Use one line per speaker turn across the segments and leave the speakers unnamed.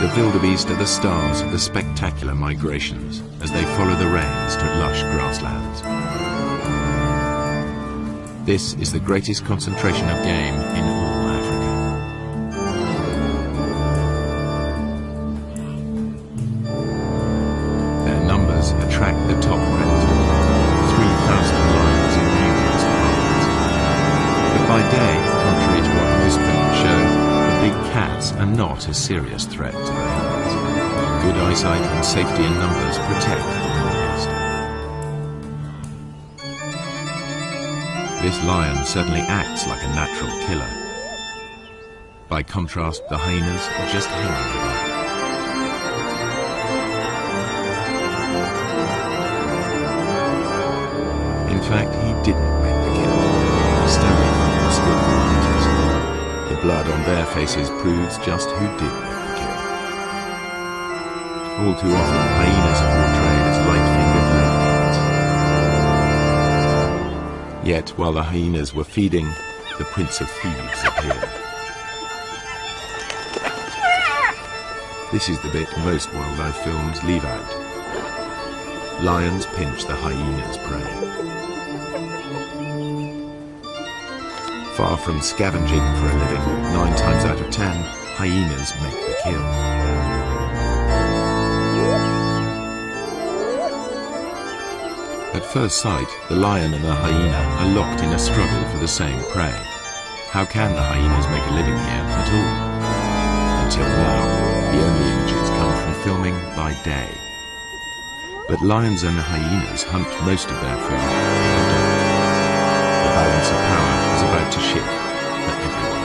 The wildebeest are the stars of the spectacular migrations as they follow the rains to lush grasslands. This is the greatest concentration of game in all Africa. Their numbers attract the top predator, 3,000 lions and numerous lions. But by day, contrary to what most films show, the big cats are not a serious threat to the humans. Good eyesight and safety in numbers protect the wildebeest. This lion certainly acts like a natural killer. By contrast, the hyenas are just hanging about. In fact, he didn't make the kill. He stole it from skillful hunters. The blood on their faces proves just who did make the kill. All too often, hyenas are portrayed as light-fingered lowcats. Yet, while the hyenas were feeding, the Prince of Thieves appeared. This is the bit most wildlife films leave out. Lions pinch the hyena's prey. Far from scavenging for a living, 9 times out of 10, hyenas make the kill. At first sight, the lion and the hyena are locked in a struggle for the same prey. How can the hyenas make a living here at all? Until now, the only images come from filming by day. But lions and hyenas hunt most of their food at dark. The balance of power is about to shift for everyone.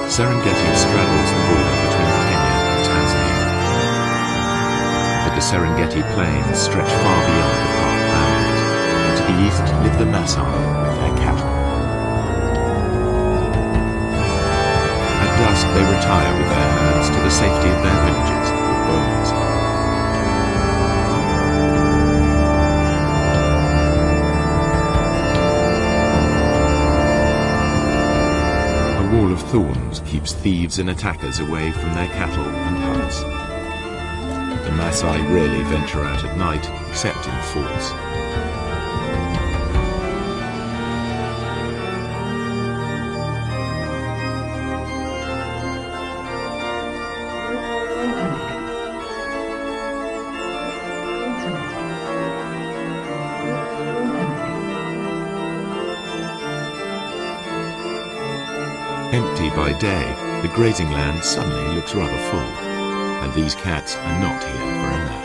Serengeti straddles the border between Kenya and Tanzania. But the Serengeti plains stretch far beyond the park boundaries, and to the east live the Maasai with their cattle. At dusk they retire with their herds to the safety of their villages or bomas. A wall of thorns keeps thieves and attackers away from their cattle and huts. The Maasai rarely venture out at night, except in forts. Empty by day, the grazing land suddenly looks rather full, and these cats are not here for a nap.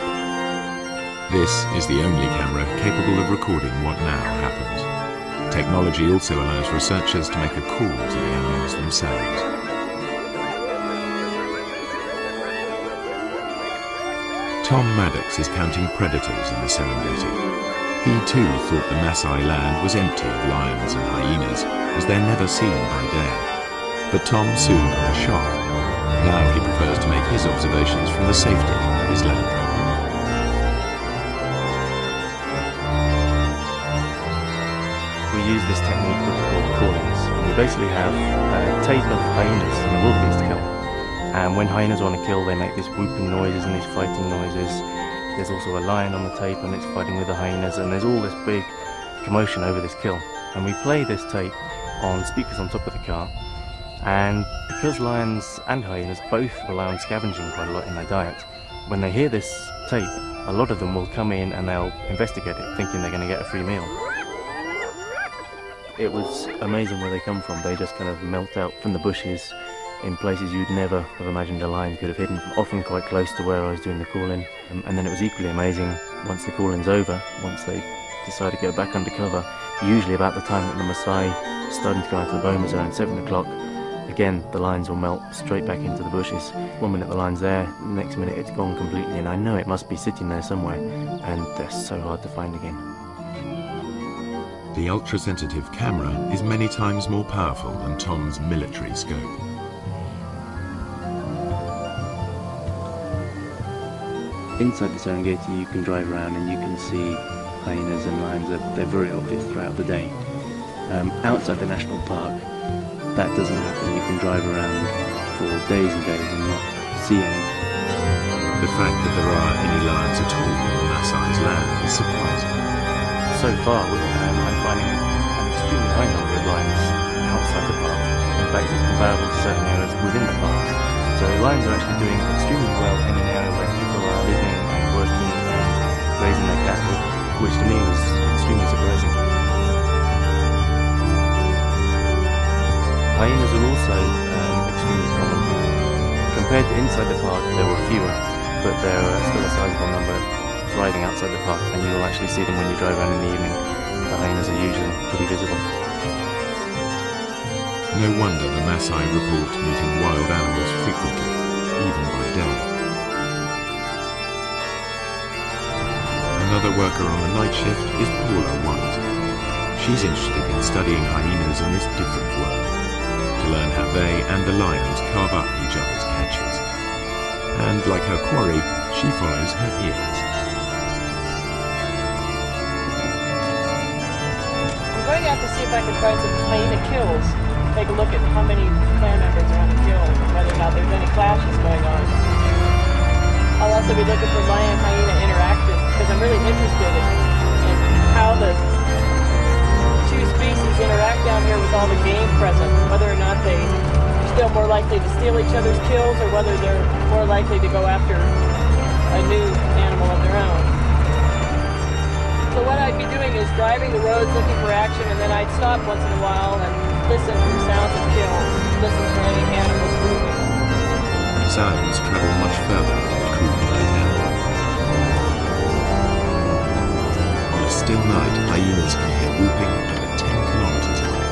This is the only camera capable of recording what now happens. Technology also allows researchers to make a call to the animals themselves. Tom Maddox is counting predators in the Serengeti. He too thought the Maasai land was empty of lions and hyenas, as they're never seen by day. But Tom soon got a shock. Now he prefers to make his observations from the safety of his land.
We use this technique which we call callings. We basically have a tape of hyenas and the wildebeest to kill. And when hyenas want to kill, they make these whooping noises and these fighting noises. There's also a lion on the tape and it's fighting with the hyenas, and there's all this big commotion over this kill. And we play this tape on speakers on top of the car. And because lions and hyenas both rely on scavenging quite a lot in their diet, when they hear this tape, a lot of them will come in and they'll investigate it, thinking they're going to get a free meal. It was amazing where they come from. They just kind of melt out from the bushes in places you'd never have imagined a lion could have hidden, often quite close to where I was doing the call-in. And then it was equally amazing once the call-in's over, once they decide to go back under cover, usually about the time that the Maasai is starting to go out to the bomas around 7 o'clock. Again, the lions will melt straight back into the bushes. 1 minute the line's there, the next minute it's gone completely, and I know it must be sitting there somewhere, and they're so hard to find again.
The ultra-sensitive camera is many times more powerful than Tom's military scope.
Inside the Serengeti you can drive around and you can see hyenas and lions. They're very obvious throughout the day. Outside the national park, that doesn't happen. You can drive around for days and days and not see any.
The fact that there are any lions at all on Maasai's land is surprising.
So far, I'm finding an extremely high number of lions outside the park. In fact, it's comparable to certain areas within the park. So lions are actually doing extremely well in an area where people are living and working and raising their cattle, which to me was extremely surprising. Hyenas are also extremely common. Compared to inside the park, there were fewer, but there are still a sizable number thriving outside the park, and you will actually see them when you drive around in the evening. The hyenas are usually pretty visible.
No wonder the Maasai report meeting wild animals frequently, even by day. Another worker on the night shift is Paula White. She's interested in studying hyenas in this different world, to learn how they and the lions carve up each other's catches. And like her quarry, she follows her ears.
I'm going out to see if I can find some hyena kills. Take a look at how many clan members are on the kill and whether or not there's any clashes going on. I'll also be looking for lion-hyena interaction because I'm really interested in how the two species interact down here with all the game present, whether or not they're still more likely to steal each other's kills or whether they're more likely to go after a new animal of their own. So what I'd be doing is driving the roads looking for action, and then I'd stop once in a while and listen for sounds of kills, listen for any animals moving.
Sounds travel much further than the cool night animal. On a still night, hyenas can hear whooping over 10 kilometers away.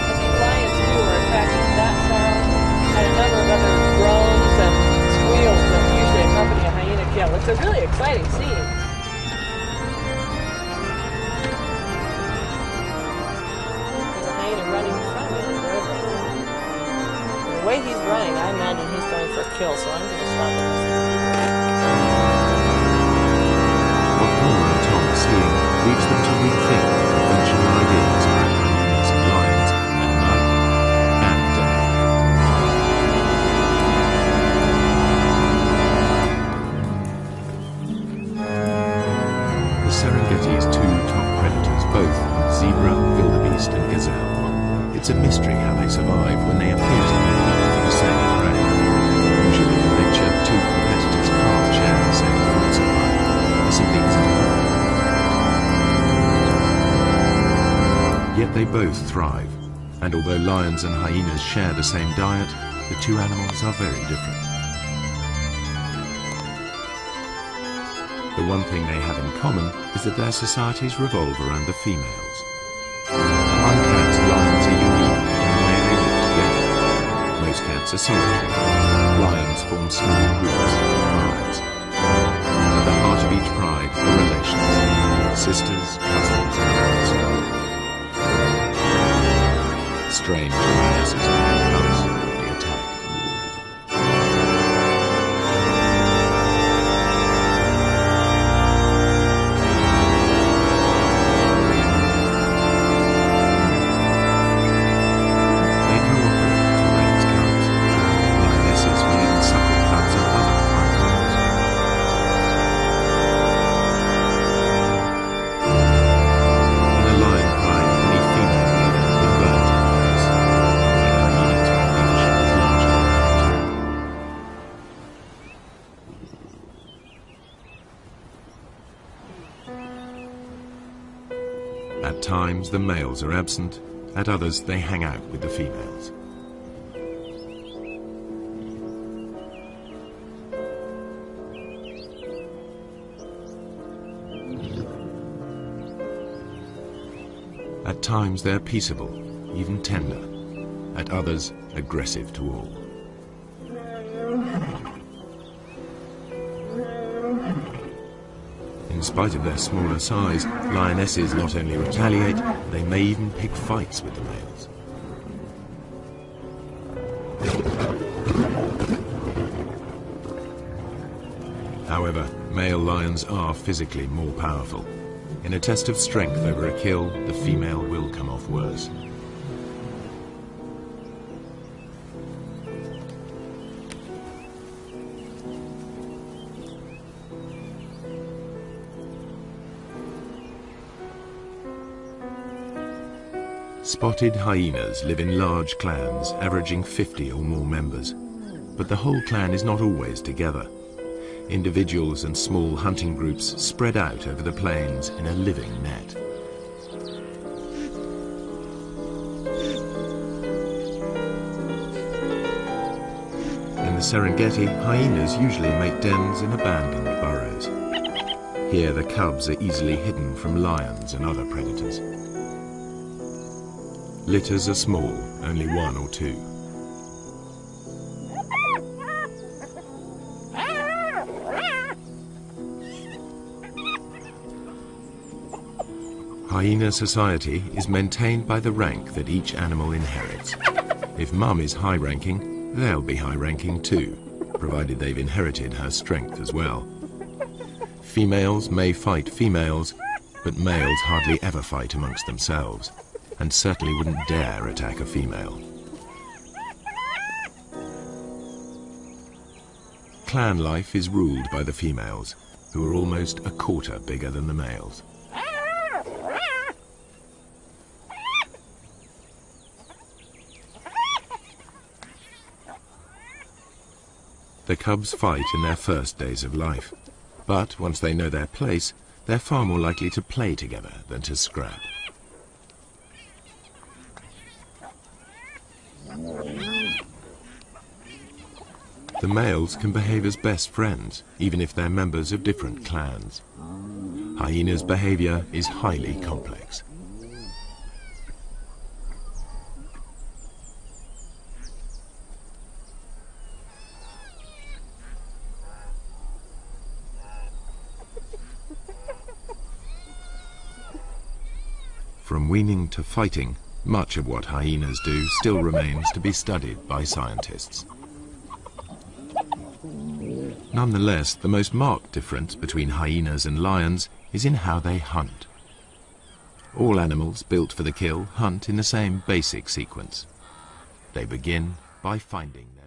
I think lions too are attacking that sound and a number of other groans and squeals that usually accompany a hyena kill. It's a really exciting scene. There's a hyena running in front of me. The way he's running, I imagine he's going for a kill, so I'm going to stop and listen.
What Paula and Tom are seeing leads them to rethink conventional ideas about hyenas and lions at night and day. The Serengeti's two top predators, both zebra, wildebeest and gazelle. It's a mystery how they survive when they appear to compete for the same prey. Usually in nature, two competitors can't share the same food supply. It simply isn't allowed. Yet they both thrive, and although lions and hyenas share the same diet, the two animals are very different. The one thing they have in common is that their societies revolve around the females. Among cats, lions are unique in the way they live together. Most cats are solitary. Lions form small groups, prides. At the heart of each pride are relations, sisters, cousins, and aunts. Strange lionesses and cubs already attacked. At times the males are absent, at others they hang out with the females. At times they're peaceable, even tender, at others aggressive to all. In spite of their smaller size, lionesses not only retaliate, they may even pick fights with the males. However, male lions are physically more powerful. In a test of strength over a kill, the female will come off worse. Spotted hyenas live in large clans, averaging 50 or more members. But the whole clan is not always together. Individuals and small hunting groups spread out over the plains in a living net. In the Serengeti, hyenas usually make dens in abandoned burrows. Here the cubs are easily hidden from lions and other predators. Litters are small, only 1 or 2. Hyena society is maintained by the rank that each animal inherits. If mum is high-ranking, they'll be high-ranking too, provided they've inherited her strength as well. Females may fight females, but males hardly ever fight amongst themselves, and certainly wouldn't dare attack a female. Clan life is ruled by the females, who are almost a quarter bigger than the males. The cubs fight in their first days of life, but once they know their place, they're far more likely to play together than to scrap. The males can behave as best friends, even if they're members of different clans. Hyenas' behavior is highly complex. From weaning to fighting, much of what hyenas do still remains to be studied by scientists. Nonetheless, the most marked difference between hyenas and lions is in how they hunt. All animals built for the kill hunt in the same basic sequence. They begin by finding their